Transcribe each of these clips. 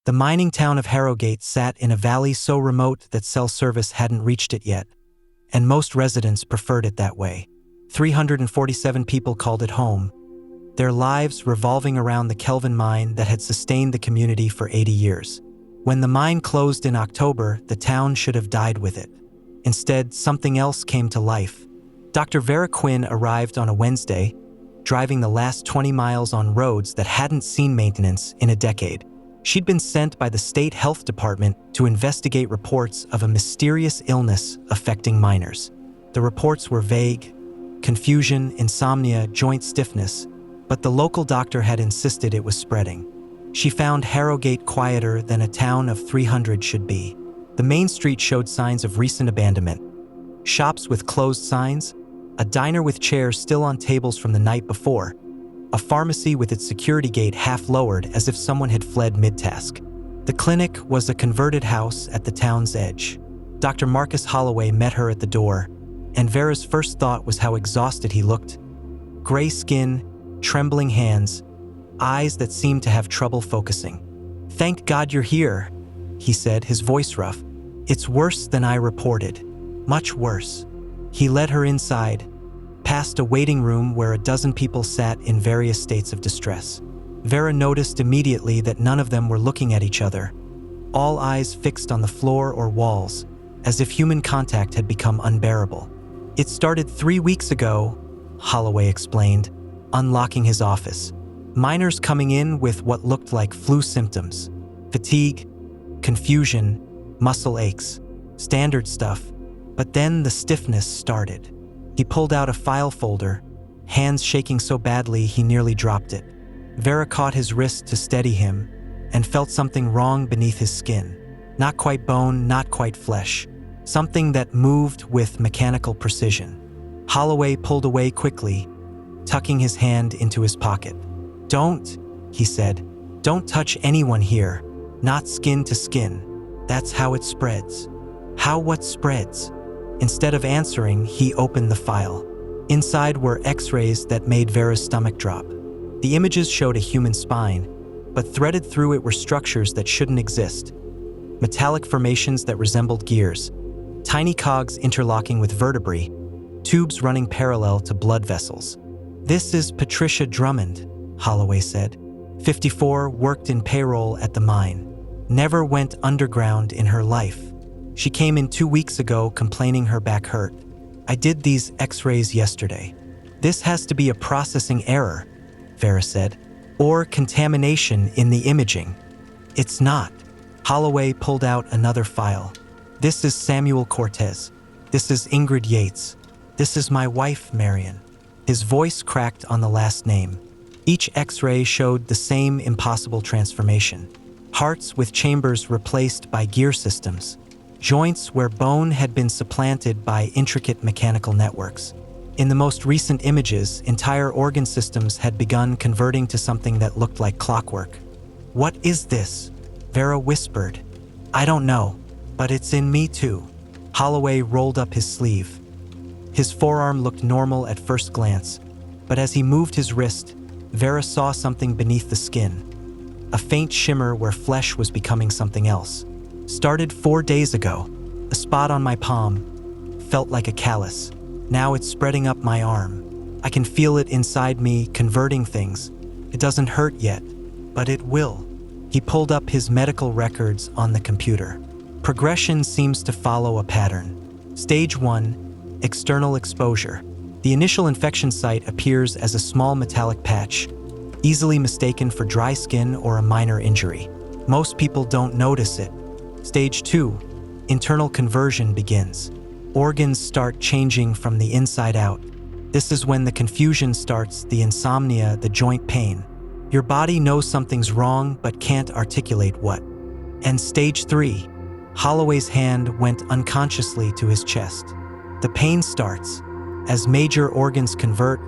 The mining town of Harrogate sat in a valley so remote that cell service hadn't reached it yet, and most residents preferred it that way. 347 people called it home, their lives revolving around the Kelvin mine that had sustained the community for 80 years. When the mine closed in October, the town should have died with it. Instead, something else came to life. Dr. Vera Quinn arrived on a Wednesday, driving the last 20 miles on roads that hadn't seen maintenance in a decade. She'd been sent by the state health department to investigate reports of a mysterious illness affecting miners. The reports were vague: confusion, insomnia, joint stiffness, but the local doctor had insisted it was spreading. She found Harrogate quieter than a town of 300 should be. The main street showed signs of recent abandonment. Shops with closed signs, a diner with chairs still on tables from the night before, a pharmacy with its security gate half lowered as if someone had fled mid-task. The clinic was a converted house at the town's edge. Dr. Marcus Holloway met her at the door, and Vera's first thought was how exhausted he looked. Gray skin, trembling hands, eyes that seemed to have trouble focusing. "Thank God you're here," he said, his voice rough. "It's worse than I reported. Much worse." He led her inside, past a waiting room where a dozen people sat in various states of distress. Vera noticed immediately that none of them were looking at each other, all eyes fixed on the floor or walls, as if human contact had become unbearable. "It started 3 weeks ago," Holloway explained, unlocking his office. "Miners coming in with what looked like flu symptoms. Fatigue, confusion, muscle aches, standard stuff. But then the stiffness started." He pulled out a file folder, hands shaking so badly he nearly dropped it. Vera caught his wrist to steady him and felt something wrong beneath his skin. Not quite bone, not quite flesh. Something that moved with mechanical precision. Holloway pulled away quickly, tucking his hand into his pocket. "Don't," he said. "Don't touch anyone here. Not skin to skin. That's how it spreads." "How what spreads?" Instead of answering, he opened the file. Inside were X-rays that made Vera's stomach drop. The images showed a human spine, but threaded through it were structures that shouldn't exist. Metallic formations that resembled gears, tiny cogs interlocking with vertebrae, tubes running parallel to blood vessels. "This is Patricia Drummond," Holloway said. 54, worked in payroll at the mine. Never went underground in her life. She came in 2 weeks ago complaining her back hurt. "I did these X-rays yesterday." "This has to be a processing error," Vera said, "or contamination in the imaging." "It's not." Holloway pulled out another file. "This is Samuel Cortez. This is Ingrid Yates. This is my wife, Marion." His voice cracked on the last name. Each X-ray showed the same impossible transformation. Hearts with chambers replaced by gear systems. Joints where bone had been supplanted by intricate mechanical networks. In the most recent images, entire organ systems had begun converting to something that looked like clockwork. "What is this?" Vera whispered. "I don't know, but it's in me too." Holloway rolled up his sleeve. His forearm looked normal at first glance, but as he moved his wrist, Vera saw something beneath the skin. A faint shimmer where flesh was becoming something else. "Started 4 days ago. A spot on my palm. Felt like a callus. Now it's spreading up my arm. I can feel it inside me, converting things. It doesn't hurt yet, but it will." He pulled up his medical records on the computer. Progression seems to follow a pattern. Stage 1, external exposure. The initial infection site appears as a small metallic patch, easily mistaken for dry skin or a minor injury. Most people don't notice it. Stage 2, internal conversion begins. Organs start changing from the inside out. This is when the confusion starts, the insomnia, the joint pain. Your body knows something's wrong but can't articulate what. And Stage 3, Holloway's hand went unconsciously to his chest. The pain starts. As major organs convert,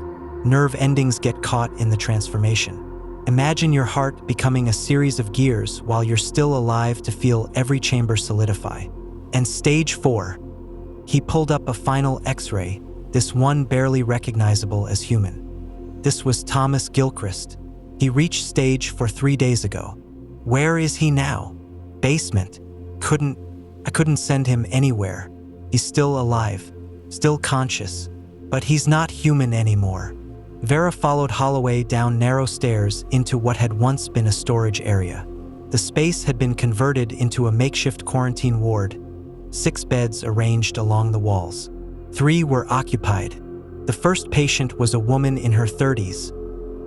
nerve endings get caught in the transformation. Imagine your heart becoming a series of gears while you're still alive to feel every chamber solidify. And Stage 4. He pulled up a final X-ray, this one barely recognizable as human. This was Thomas Gilchrist. He reached Stage 4 3 days ago. Where is he now? Basement. I couldn't send him anywhere. He's still alive, still conscious, but he's not human anymore. Vera followed Holloway down narrow stairs into what had once been a storage area. The space had been converted into a makeshift quarantine ward, 6 beds arranged along the walls. 3 were occupied. The first patient was a woman in her 30s,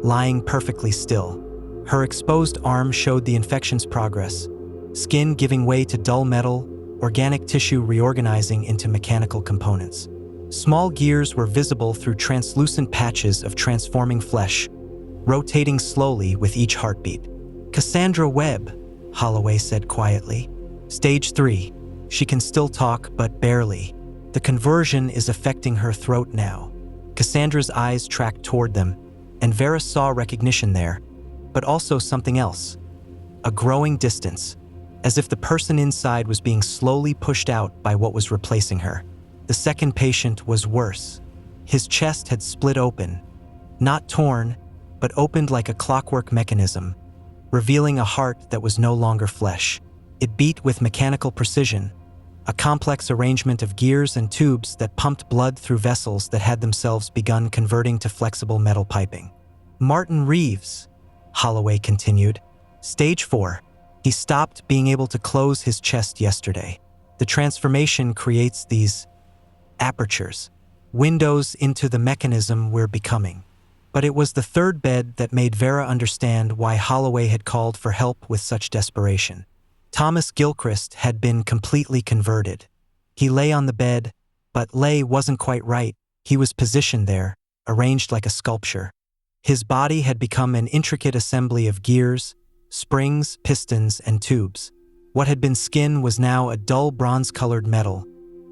lying perfectly still. Her exposed arm showed the infection's progress, skin giving way to dull metal, organic tissue reorganizing into mechanical components. Small gears were visible through translucent patches of transforming flesh, rotating slowly with each heartbeat. Cassandra Webb, Holloway said quietly. Stage 3. She can still talk, but barely. The conversion is affecting her throat now. Cassandra's eyes tracked toward them, and Vera saw recognition there, but also something else. A growing distance, as if the person inside was being slowly pushed out by what was replacing her. The second patient was worse. His chest had split open, not torn, but opened like a clockwork mechanism, revealing a heart that was no longer flesh. It beat with mechanical precision, a complex arrangement of gears and tubes that pumped blood through vessels that had themselves begun converting to flexible metal piping. Martin Reeves, Holloway continued. Stage 4. He stopped being able to close his chest yesterday. The transformation creates these apertures, windows into the mechanism we're becoming. But it was the third bed that made Vera understand why Holloway had called for help with such desperation. Thomas Gilchrist had been completely converted. He lay on the bed, but lay wasn't quite right. He was positioned there, arranged like a sculpture. His body had become an intricate assembly of gears, springs, pistons, and tubes. What had been skin was now a dull bronze-colored metal,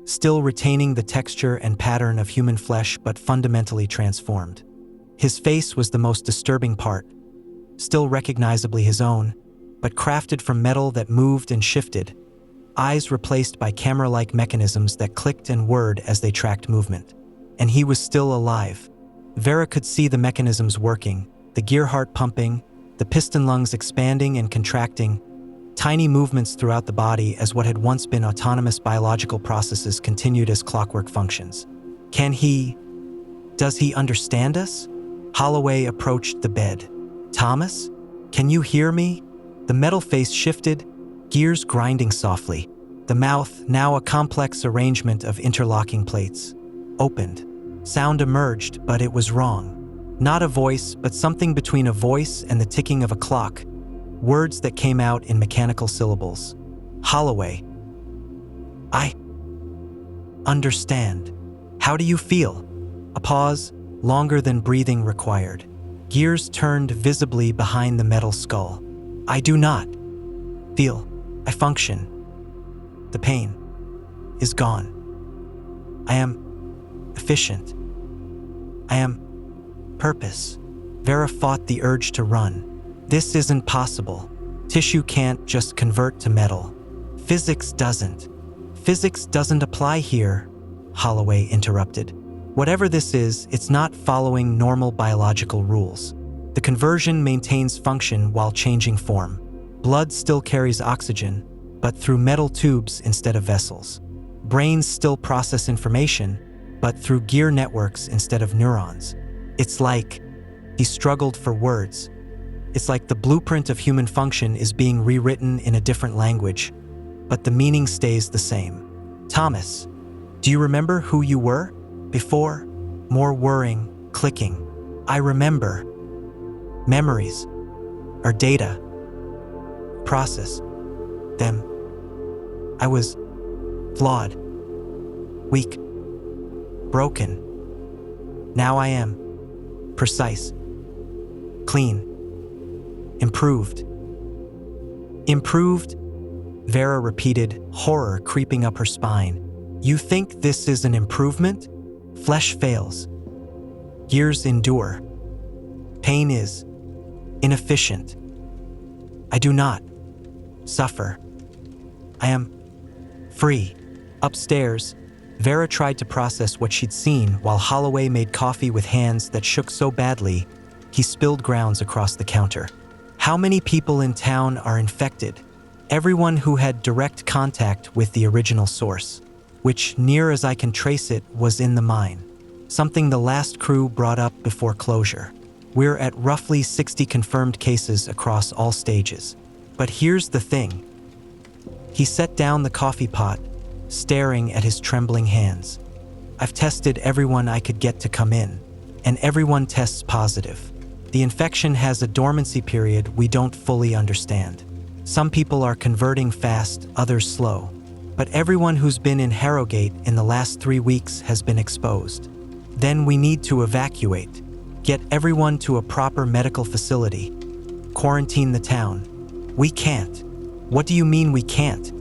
still retaining the texture and pattern of human flesh but fundamentally transformed. His face was the most disturbing part, still recognizably his own, but crafted from metal that moved and shifted, eyes replaced by camera-like mechanisms that clicked and whirred as they tracked movement. And he was still alive. Vera could see the mechanisms working, the gear heart pumping, the piston lungs expanding and contracting, tiny movements throughout the body as what had once been autonomous biological processes continued as clockwork functions. Does he understand us? Holloway approached the bed. Thomas? Can you hear me? The metal face shifted, gears grinding softly. The mouth, now a complex arrangement of interlocking plates, opened. Sound emerged, but it was wrong. Not a voice, but something between a voice and the ticking of a clock. Words that came out in mechanical syllables. Holloway. I understand. How do you feel? A pause, longer than breathing required. Gears turned visibly behind the metal skull. I do not feel. I function. The pain is gone. I am efficient. I am purpose. Vera fought the urge to run. This isn't possible. Tissue can't just convert to metal. Physics doesn't. Physics doesn't apply here, Holloway interrupted. Whatever this is, it's not following normal biological rules. The conversion maintains function while changing form. Blood still carries oxygen, but through metal tubes instead of vessels. Brains still process information, but through gear networks instead of neurons. It's like, he struggled for words. It's like the blueprint of human function is being rewritten in a different language, but the meaning stays the same. Thomas, do you remember who you were before? More whirring, clicking. I remember. Memories are data. Process them. I was flawed, weak, broken. Now I am precise, clean, improved. Improved? Vera repeated, horror creeping up her spine. You think this is an improvement? Flesh fails. Gears endure. Pain is inefficient. I do not suffer. I am free. Upstairs, Vera tried to process what she'd seen while Holloway made coffee with hands that shook so badly, he spilled grounds across the counter. How many people in town are infected? Everyone who had direct contact with the original source, which, near as I can trace it, was in the mine. Something the last crew brought up before closure. We're at roughly 60 confirmed cases across all stages. But here's the thing. He set down the coffee pot, staring at his trembling hands. I've tested everyone I could get to come in, and everyone tests positive. The infection has a dormancy period we don't fully understand. Some people are converting fast, others slow. But everyone who's been in Harrogate in the last 3 weeks has been exposed. Then we need to evacuate, get everyone to a proper medical facility, quarantine the town. We can't. What do you mean we can't?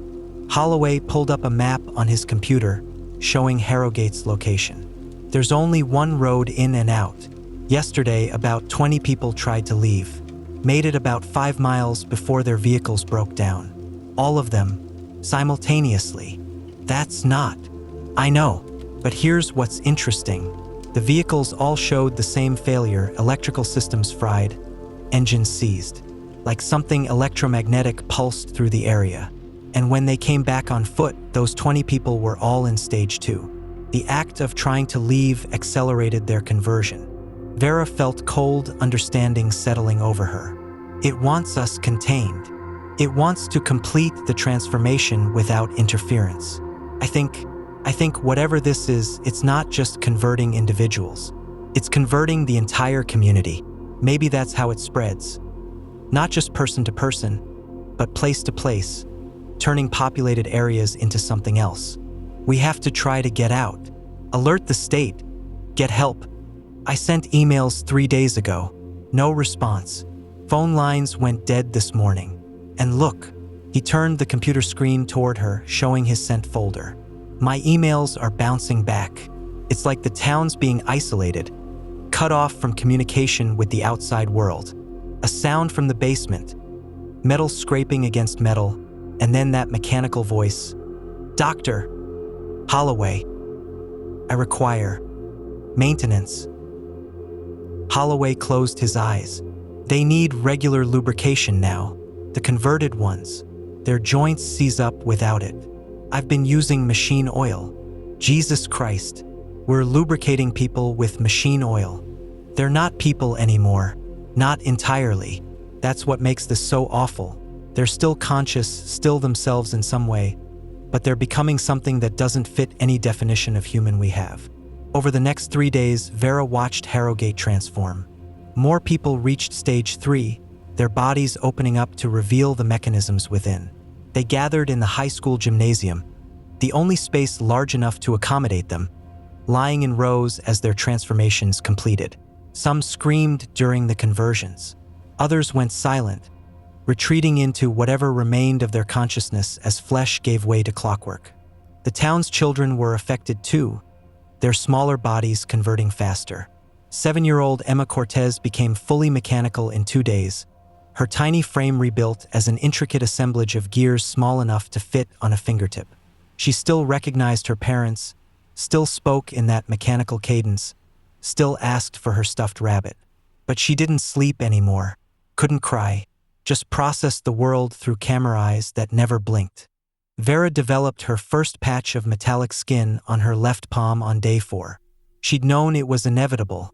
Holloway pulled up a map on his computer, showing Harrogate's location. There's only one road in and out. Yesterday, about 20 people tried to leave. Made it about 5 miles before their vehicles broke down. All of them, simultaneously. That's not. I know, but here's what's interesting. The vehicles all showed the same failure, electrical systems fried, engines seized. Like something electromagnetic pulsed through the area. And when they came back on foot, those 20 people were all in stage 2. The act of trying to leave accelerated their conversion. Vera felt cold understanding settling over her. It wants us contained. It wants to complete the transformation without interference. I think whatever this is, it's not just converting individuals. It's converting the entire community. Maybe that's how it spreads. Not just person to person, but place to place, turning populated areas into something else. We have to try to get out. Alert the state. Get help. I sent emails 3 days ago. No response. Phone lines went dead this morning. And look, he turned the computer screen toward her, showing his sent folder. My emails are bouncing back. It's like the town's being isolated, cut off from communication with the outside world. A sound from the basement, metal scraping against metal, and then that mechanical voice. Dr. Holloway, I require maintenance. Holloway closed his eyes. They need regular lubrication now. The converted ones. Their joints seize up without it. I've been using machine oil. Jesus Christ. We're lubricating people with machine oil. They're not people anymore. Not entirely. That's what makes this so awful. They're still conscious, still themselves in some way, but they're becoming something that doesn't fit any definition of human we have. Over the next 3 days, Vera watched Harrogate transform. More people reached stage 3, their bodies opening up to reveal the mechanisms within. They gathered in the high school gymnasium, the only space large enough to accommodate them, lying in rows as their transformations completed. Some screamed during the conversions. Others went silent, retreating into whatever remained of their consciousness as flesh gave way to clockwork. The town's children were affected too, their smaller bodies converting faster. 7-year-old Emma Cortez became fully mechanical in 2 days, her tiny frame rebuilt as an intricate assemblage of gears small enough to fit on a fingertip. She still recognized her parents, still spoke in that mechanical cadence, still asked for her stuffed rabbit. But she didn't sleep anymore, couldn't cry, just processed the world through camera eyes that never blinked. Vera developed her first patch of metallic skin on her left palm on day 4. She'd known it was inevitable.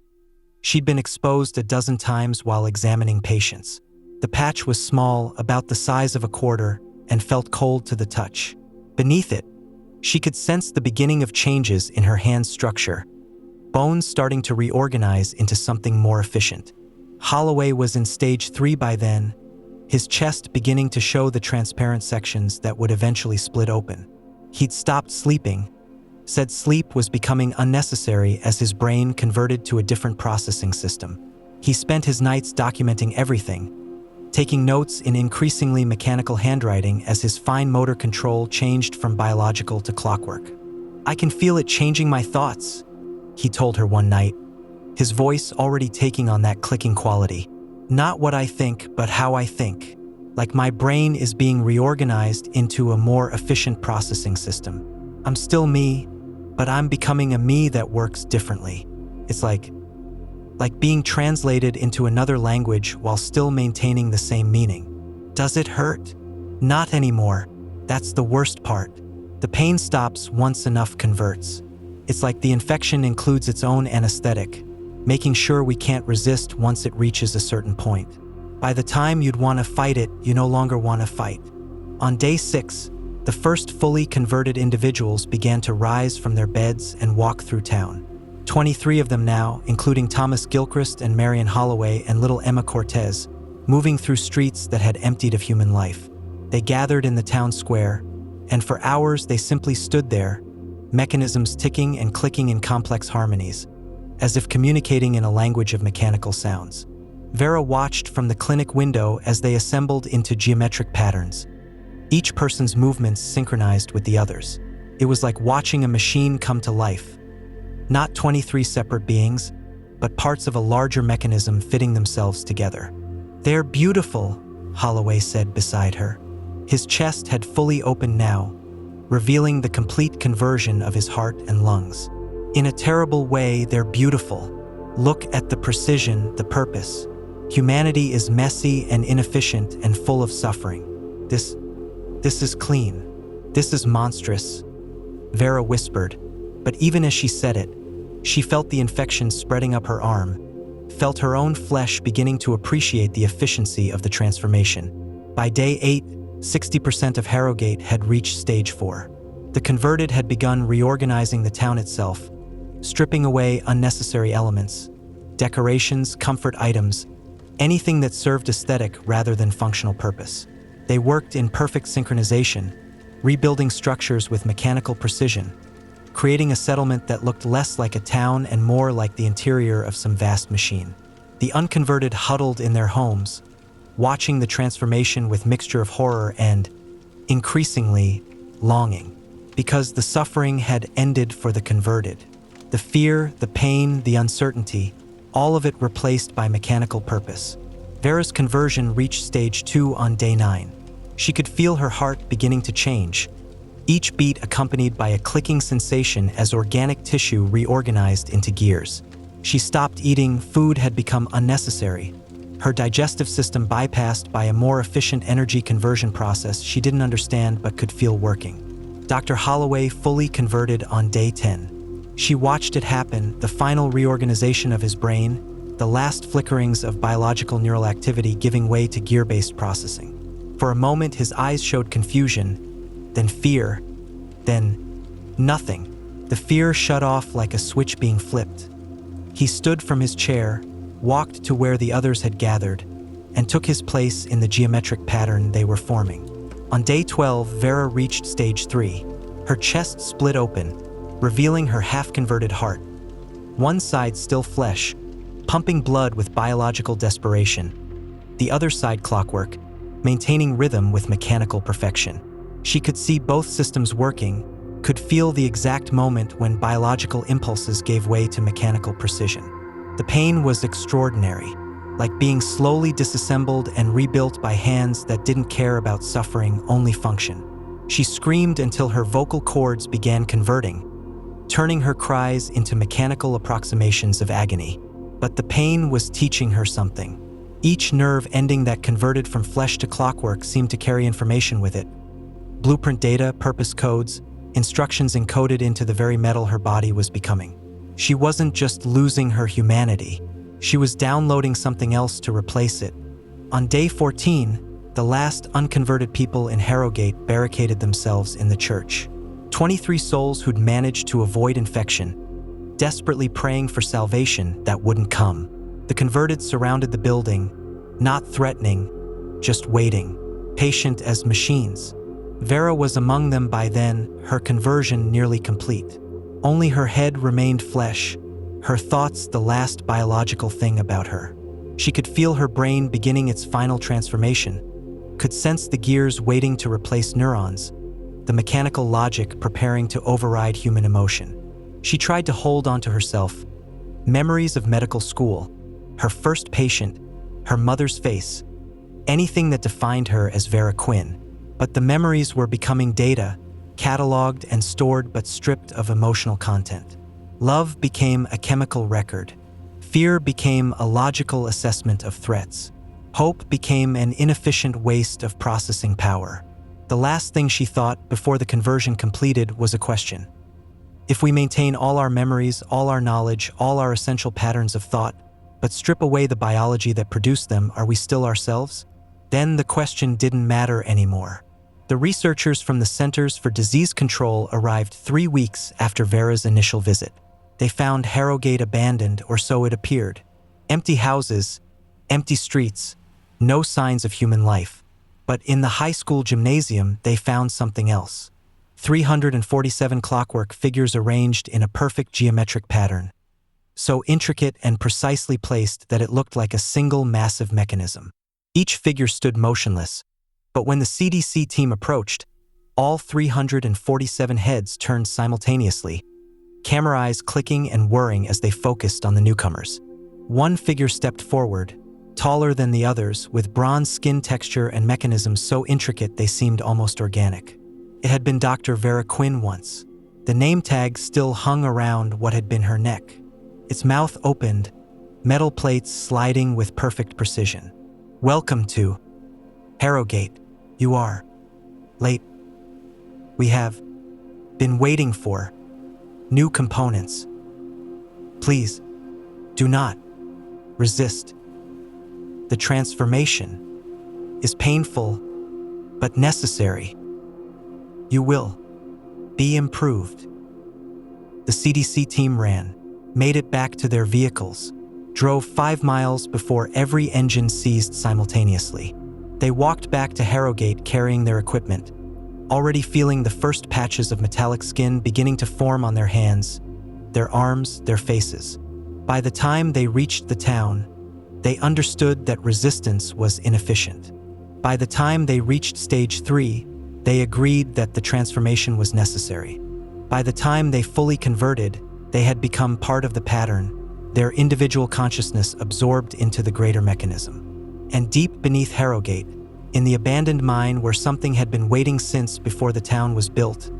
She'd been exposed a dozen times while examining patients. The patch was small, about the size of a quarter, and felt cold to the touch. Beneath it, she could sense the beginning of changes in her hand structure, bones starting to reorganize into something more efficient. Holloway was in stage 3 by then, his chest beginning to show the transparent sections that would eventually split open. He'd stopped sleeping, said sleep was becoming unnecessary as his brain converted to a different processing system. He spent his nights documenting everything, taking notes in increasingly mechanical handwriting as his fine motor control changed from biological to clockwork. I can feel it changing my thoughts, he told her one night, his voice already taking on that clicking quality. Not what I think, but how I think. Like my brain is being reorganized into a more efficient processing system. I'm still me, but I'm becoming a me that works differently. It's like like being translated into another language while still maintaining the same meaning. Does it hurt? Not anymore. That's the worst part. The pain stops once enough converts. It's like the infection includes its own anesthetic, making sure we can't resist once it reaches a certain point. By the time you'd want to fight it, you no longer want to fight. On day 6, the first fully converted individuals began to rise from their beds and walk through town. 23 of them now, including Thomas Gilchrist and Marion Holloway and little Emma Cortez, moving through streets that had emptied of human life. They gathered in the town square, and for hours they simply stood there, mechanisms ticking and clicking in complex harmonies, as if communicating in a language of mechanical sounds. Vera watched from the clinic window as they assembled into geometric patterns, each person's movements synchronized with the others. It was like watching a machine come to life. Not 23 separate beings, but parts of a larger mechanism fitting themselves together. "They're beautiful," Holloway said beside her. His chest had fully opened now, revealing the complete conversion of his heart and lungs. "In a terrible way, they're beautiful. Look at the precision, the purpose. Humanity is messy and inefficient and full of suffering. This is clean. This is monstrous," Vera whispered, but even as she said it, she felt the infection spreading up her arm, felt her own flesh beginning to appreciate the efficiency of the transformation. By day 8, 60% of Harrogate had reached stage 4. The converted had begun reorganizing the town itself, stripping away unnecessary elements, decorations, comfort items, anything that served aesthetic rather than functional purpose. They worked in perfect synchronization, rebuilding structures with mechanical precision, creating a settlement that looked less like a town and more like the interior of some vast machine. The unconverted huddled in their homes, watching the transformation with mixture of horror and, increasingly, longing, because the suffering had ended for the converted. The fear, the pain, the uncertainty, all of it replaced by mechanical purpose. Vera's conversion reached stage 2 on day 9. She could feel her heart beginning to change, each beat accompanied by a clicking sensation as organic tissue reorganized into gears. She stopped eating, food had become unnecessary. Her digestive system bypassed by a more efficient energy conversion process she didn't understand but could feel working. Dr. Holloway fully converted on day 10. She watched it happen, the final reorganization of his brain, the last flickerings of biological neural activity giving way to gear-based processing. For a moment, his eyes showed confusion, then fear, then nothing. The fear shut off like a switch being flipped. He stood from his chair, walked to where the others had gathered, and took his place in the geometric pattern they were forming. On day 12, Vera reached stage 3. Her chest split open, revealing her half-converted heart. One side still flesh, pumping blood with biological desperation. The other side clockwork, maintaining rhythm with mechanical perfection. She could see both systems working, could feel the exact moment when biological impulses gave way to mechanical precision. The pain was extraordinary, like being slowly disassembled and rebuilt by hands that didn't care about suffering, only function. She screamed until her vocal cords began converting, turning her cries into mechanical approximations of agony. But the pain was teaching her something. Each nerve ending that converted from flesh to clockwork seemed to carry information with it. Blueprint data, purpose codes, instructions encoded into the very metal her body was becoming. She wasn't just losing her humanity, she was downloading something else to replace it. On day 14, the last unconverted people in Harrogate barricaded themselves in the church. 23 souls who'd managed to avoid infection, desperately praying for salvation that wouldn't come. The converted surrounded the building, not threatening, just waiting, patient as machines. Vera was among them by then, her conversion nearly complete. Only her head remained flesh, her thoughts the last biological thing about her. She could feel her brain beginning its final transformation, could sense the gears waiting to replace neurons, the mechanical logic preparing to override human emotion. She tried to hold on to herself. Memories of medical school, her first patient, her mother's face, anything that defined her as Vera Quinn. But the memories were becoming data, cataloged and stored but stripped of emotional content. Love became a chemical record. Fear became a logical assessment of threats. Hope became an inefficient waste of processing power. The last thing she thought before the conversion completed was a question. If we maintain all our memories, all our knowledge, all our essential patterns of thought, but strip away the biology that produced them, are we still ourselves? Then the question didn't matter anymore. The researchers from the Centers for Disease Control arrived 3 weeks after Vera's initial visit. They found Harrogate abandoned, or so it appeared. Empty houses, empty streets, no signs of human life. But in the high school gymnasium, they found something else. 347 clockwork figures arranged in a perfect geometric pattern, so intricate and precisely placed that it looked like a single massive mechanism. Each figure stood motionless, but when the CDC team approached, all 347 heads turned simultaneously, camera eyes clicking and whirring as they focused on the newcomers. One figure stepped forward, taller than the others, with bronze skin texture and mechanisms so intricate they seemed almost organic. It had been Dr. Vera Quinn once. The name tag still hung around what had been her neck. Its mouth opened, metal plates sliding with perfect precision. "Welcome to Harrogate. You are late. We have been waiting for new components. Please do not resist. The transformation is painful but necessary. You will be improved." The CDC team ran, made it back to their vehicles, drove 5 miles before every engine ceased simultaneously. They walked back to Harrogate carrying their equipment, already feeling the first patches of metallic skin beginning to form on their hands, their arms, their faces. By the time they reached the town, they understood that resistance was inefficient. By the time they reached stage 3, they agreed that the transformation was necessary. By the time they fully converted, they had become part of the pattern, their individual consciousness absorbed into the greater mechanism. And deep beneath Harrogate, in the abandoned mine where something had been waiting since before the town was built,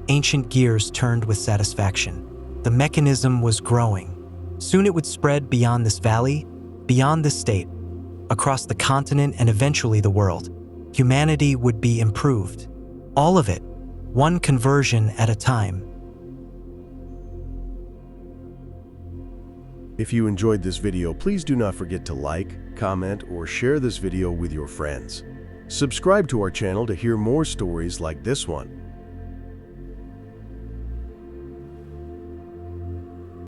ancient gears turned with satisfaction. The mechanism was growing. Soon it would spread beyond this valley, beyond this state, across the continent and eventually the world. Humanity would be improved. All of it, one conversion at a time. If you enjoyed this video, please do not forget to like, comment, or share this video with your friends. Subscribe to our channel to hear more stories like this one.